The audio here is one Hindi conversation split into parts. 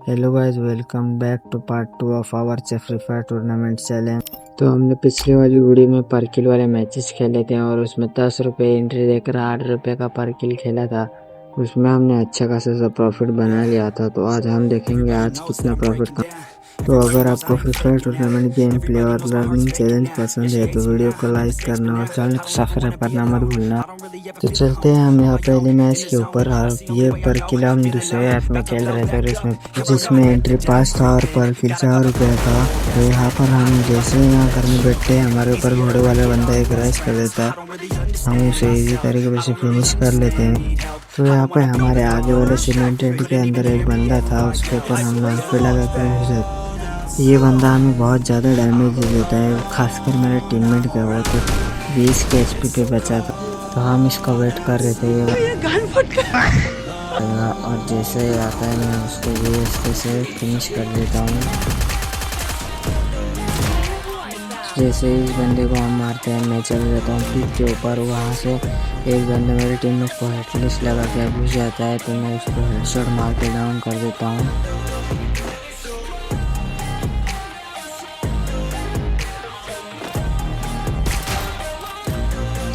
Hello guys, welcome back to part 2 of our Free Fire tournament challenge. तो हमने पिछली वाली वीडियो में पर किल वाले मैचेस खेले थे और उसमें 10 रुपये एंट्री देकर 8 रुपये का पर किल खेला था। उसमें हमने अच्छा खासा सा प्रॉफिट बना लिया था। तो आज हम देखेंगे आज कितना प्रॉफिट का। तो अगर आपको free Fire tournament game play और लर्निंग चैलेंज पसंद है तो वीडियो को लाइक करना और चैनल को सब्सक्राइब करना मत भूलना। तो चलते हैं हम यहाँ पहले मैच के ऊपर। ये पर किल हम दूसरे ऐप में खेल रहे थे जिसमें एंट्री पास था और पर किल 4 रुपये था। तो यहाँ पर हम जैसे ही यहाँ घर में बैठते हैं हमारे ऊपर घोड़े वाला बंदा एक रैश कर देता है, हम उसे इजी तरीके से फिनिश कर लेते हैं। तो यहाँ पे हमारे आगे वाले सीमेंटेड के अंदर एक बंदा था, उसके ऊपर हम लॉन्च पे लगा कर ये बंदा हमें बहुत ज़्यादा डैमेज देता है, खासकर मेरे टीममेट के वो तो 20 के एचपी पे बचा था। तो हम इसका वेट कर रहे थे और जैसे ही आता है मैं उसको ये से फिनिश कर देता हूँ। जैसे ही इस बंदे को हम मारते हैं मैं चल जाता हूँ पीक के ऊपर। वहाँ से एक बंदा मेरे टीममेट को हेडलिस्ट लगा के घुस जाता है, तो मैं उसको हेडशॉट मार के डाउन कर देता हूँ।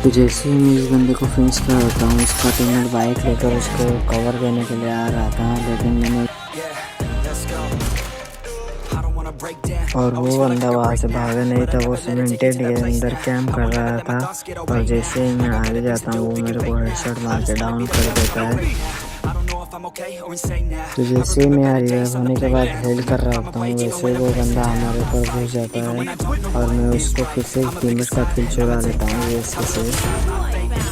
तो जैसे ही मैं इस बंदे को फिनिश कर देता हूँ, उसका टीममेट बाइक लेकर उसको कवर देने के लिए आ रहा था, लेकिन मैंने और वो बंदा वहाँ से भागा नहीं था, वो सीमेंटेड के अंदर कैंप कर रहा था। और जैसे ही मैं आगे जाता हूँ वो मेरे को हेडशॉट मार के डाउन कर देता है। तो जैसे मैं रिवाइव होने के बाद हेल कर रहा होता हूँ, वैसे वो बंदा हमारे ऊपर घुस जाता है और मैं उसको फिर से टीममेट का किल चुरा लेता हूँ वैसे से।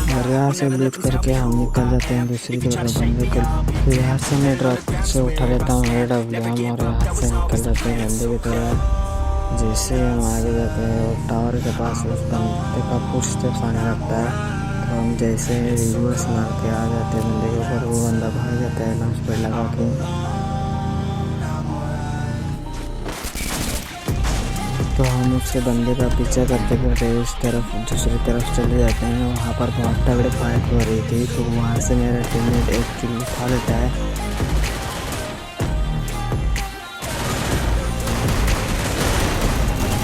और यहाँ से लूट करके हम निकल जाते हैं दूसरी तरफ बंदे को। तो यहाँ से मैं ड्रॉप से उठा लेता हूँ AWM और यहाँ से निकल जाते हैं बंदे की तरफ। जैसे हम आगे जाते हैं और टावर के पास उस बंदे का पुश स्टेप्स आने लगता है, तो हम जैसे रिवर्स मार के आ जाते हैं बंदे के ऊपर। वो बंदा भाग जाता है लॉन्च पैड लगा के। तो हम उससे बंदे का पीछा करते करते इस तरफ दूसरी तरफ चले जाते हैं। वहाँ पर बहुत तगड़ी फाइट हो रही थी, तो वहाँ से मेरा टीममेट एक किल उठा लेता है।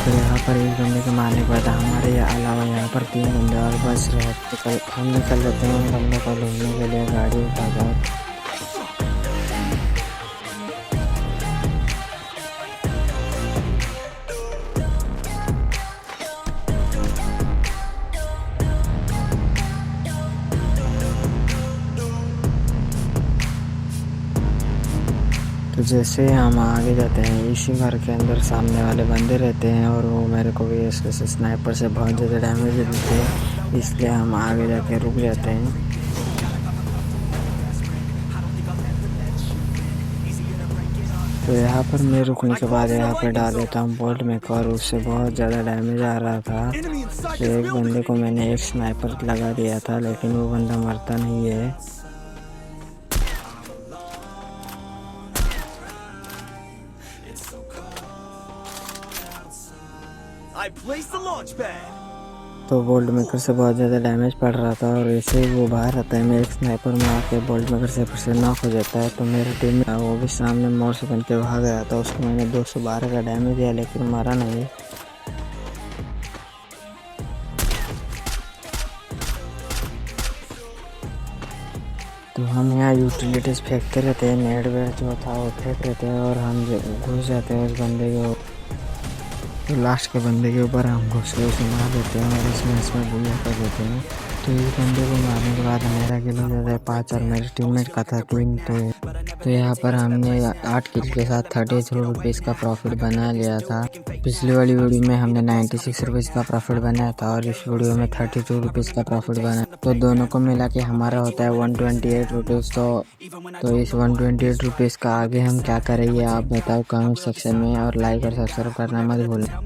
तो यहाँ पर एक बंदे को मारने के बाद हमारे अलावा यहाँ पर 3 बंदे और बच रहे हैं। हम निकल जाते हैं उन बंदों को ढूंढने के लिए गाड़ी उठाकर। तो जैसे हम आगे जाते हैं इसी घर के अंदर सामने वाले बंदे रहते हैं और वो मेरे को भी ऐसे स्नाइपर से बहुत ज़्यादा डैमेज देते हैं, इसलिए हम आगे जाके रुक जाते हैं। तो यहाँ पर मैं रुकने के बाद यहाँ पे डाल देता हूँ बोल्ट में और उससे बहुत ज़्यादा डैमेज आ रहा था। तो एक बंदे को मैंने एक स्नाइपर लगा दिया था, लेकिन वो बंदा मरता नहीं है। तो बोल्ट मेकर से बहुत ज़्यादा डैमेज पड़ रहा था और ऐसे ही वो बाहर आता है, मैं एक स्नाइपर मार के बोल्ट मेकर से फिर से नॉक हो जाता है। तो मेरा टीम में वो भी सामने मोड़ से बन के भाग गया था, उसको मैंने 212 का डैमेज दिया लेकिन मारा नहीं। तो हम यहाँ यूटिलिटीज फेंकते रहते हैं, नेट वेट जो था वो फेंक रहते हैं और हम घुस जाते हैं उस बंदे के। तो लास्ट के बंदे के ऊपर हम घुस के उसे मार देते हैं और इसमें बुया कर देते हैं। तो इस बंदे को मारने के बाद मेरा किल हो जाता है 5 और मेरे टीममेट का था 3। तो यहाँ पर हमने 8 किल के साथ 33 रुपीज़ का प्रॉफिट बना लिया था। पिछली वाली वीडियो में हमने 96 रुपीज़ का प्रॉफिट बनाया था और इस वीडियो में 32 रुपीज़ का प्रॉफिट बना। तो दोनों को मिला के हमारा होता है 128 रुपीज़। तो इस 128 रुपीज़ का आगे हम क्या करेंगे आप बताओ कमेंट सेक्शन में, और लाइक और सब्सक्राइब करना मत भूलना।